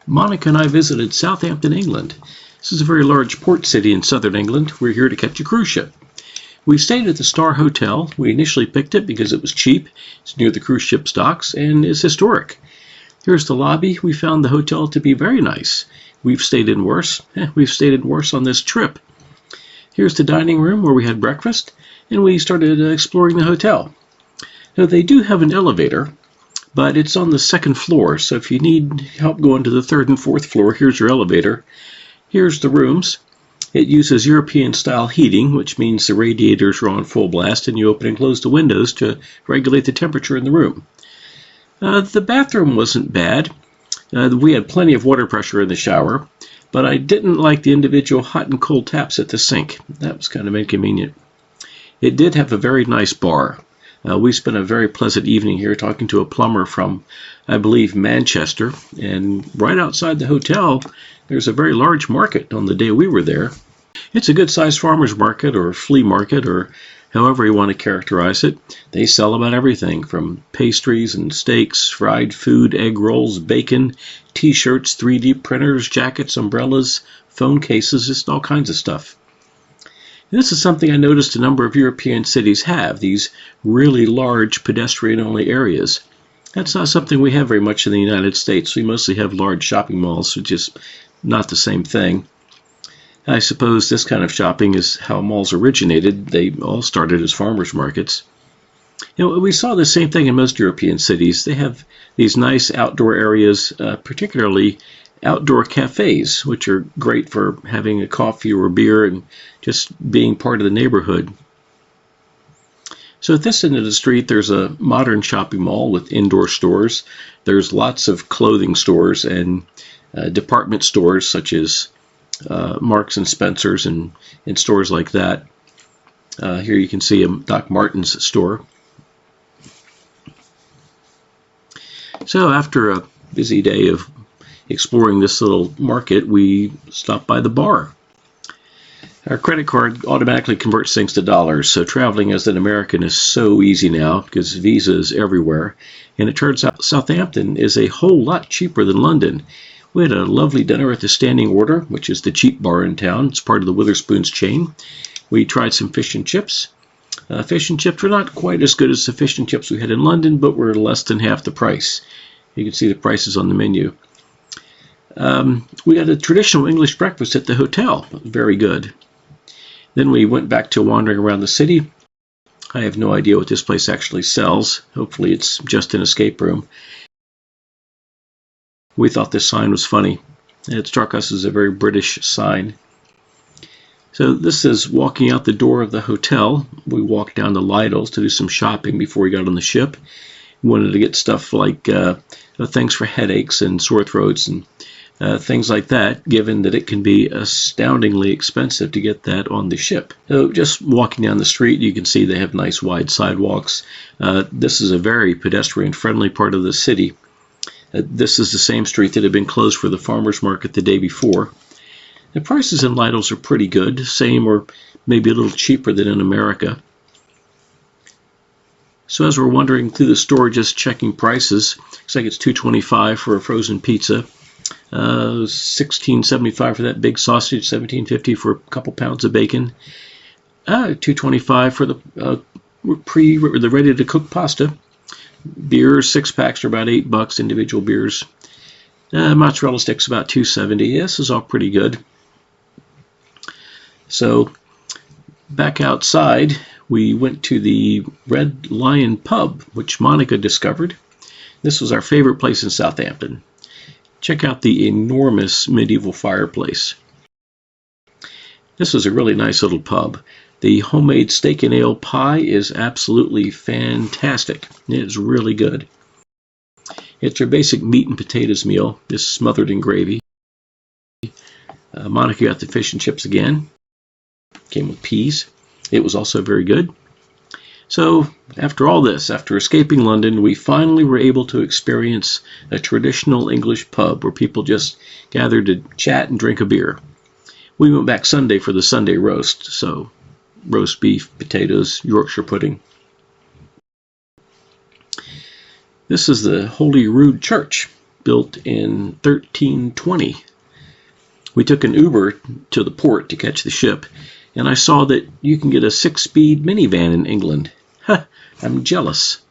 Monica and I visited Southampton, England. This is a very large port city in southern England. We're here to catch a cruise ship. We stayed at the Star Hotel. We initially picked it because it was cheap. It's near the cruise ship's docks and is historic. Here's the lobby. We found the hotel to be very nice. We've stayed in worse. We've stayed in worse on this trip. Here's the dining room where we had breakfast, and we started exploring the hotel. Now, they do have an elevator, but it's on the second floor, so if you need help going to the third and fourth floor, here's your elevator. Here's the rooms. It uses European-style heating, which means the radiators are on full blast, and you open and close the windows to regulate the temperature in the room. The bathroom wasn't bad. We had plenty of water pressure in the shower, but I didn't like the individual hot and cold taps at the sink. That was kind of inconvenient. It did have a very nice bar. We spent a very pleasant evening here talking to a plumber from, I believe, Manchester. And right outside the hotel, there's a very large market on the day we were there. It's a good-sized farmer's market or flea market or however you want to characterize it. They sell about everything from pastries and steaks, fried food, egg rolls, bacon, T-shirts, 3D printers, jackets, umbrellas, phone cases, just all kinds of stuff. This is something I noticed a number of European cities have, these really large pedestrian-only areas. That's not something we have very much in the United States. We mostly have large shopping malls, which is not the same thing. I suppose this kind of shopping is how malls originated. They all started as farmers markets. We saw the same thing in most European cities. They have these nice outdoor areas, particularly outdoor cafes, which are great for having a coffee or a beer and just being part of the neighborhood. So at this end of the street, there's a modern shopping mall with indoor stores. There's lots of clothing stores and department stores such as Marks and Spencer's and stores like that. Here you can see a Doc Martens store. So after a busy day of exploring this little market, we stopped by the bar. Our credit card automatically converts things to dollars, so traveling as an American is so easy now because Visa is everywhere. And it turns out Southampton is a whole lot cheaper than London. We had a lovely dinner at the Standing Order, which is the cheap bar in town. It's part of the Witherspoon's chain. We tried some fish and chips. Fish and chips were not quite as good as the fish and chips we had in London, but were less than half the price. You can see the prices on the menu. We had a traditional English breakfast at the hotel. Very good. Then we went back to wandering around the city. I have no idea what this place actually sells. Hopefully it's just an escape room. We thought this sign was funny. It struck us as a very British sign. So this is walking out the door of the hotel. We walked down to Lidl's to do some shopping before we got on the ship. We wanted to get stuff like things for headaches and sore throats and things like that, given that it can be astoundingly expensive to get that on the ship. So just walking down the street, you can see they have nice wide sidewalks. This is a very pedestrian-friendly part of the city. This is the same street that had been closed for the farmers market the day before. The prices in Lidl's are pretty good, same or maybe a little cheaper than in America. So as we're wandering through the store just checking prices, looks like it's $2.25 for a frozen pizza, $16.75 for that big sausage, $17.50 for a couple pounds of bacon, $2.25 for the ready-to-cook pasta. Beers, 6-packs are about $8, individual beers. Mozzarella sticks about $2.70. This is all pretty good. So back outside, we went to the Red Lion pub, which Monica discovered. This was our favorite place in Southampton. Check out the enormous medieval fireplace. This was a really nice little pub. The homemade steak and ale pie is absolutely fantastic. It's really good. It's your basic meat and potatoes meal, just smothered in gravy. Monica got the fish and chips again. Came with peas. It was also very good. So after all this, after escaping London, we finally were able to experience a traditional English pub where people just gathered to chat and drink a beer. We went back Sunday for the Sunday roast, so roast beef, potatoes, Yorkshire pudding. This is the Holy Rood Church. built in 1320. We took an Uber to the port to catch the ship, and I saw that you can get a 6-speed minivan in England. I'm jealous.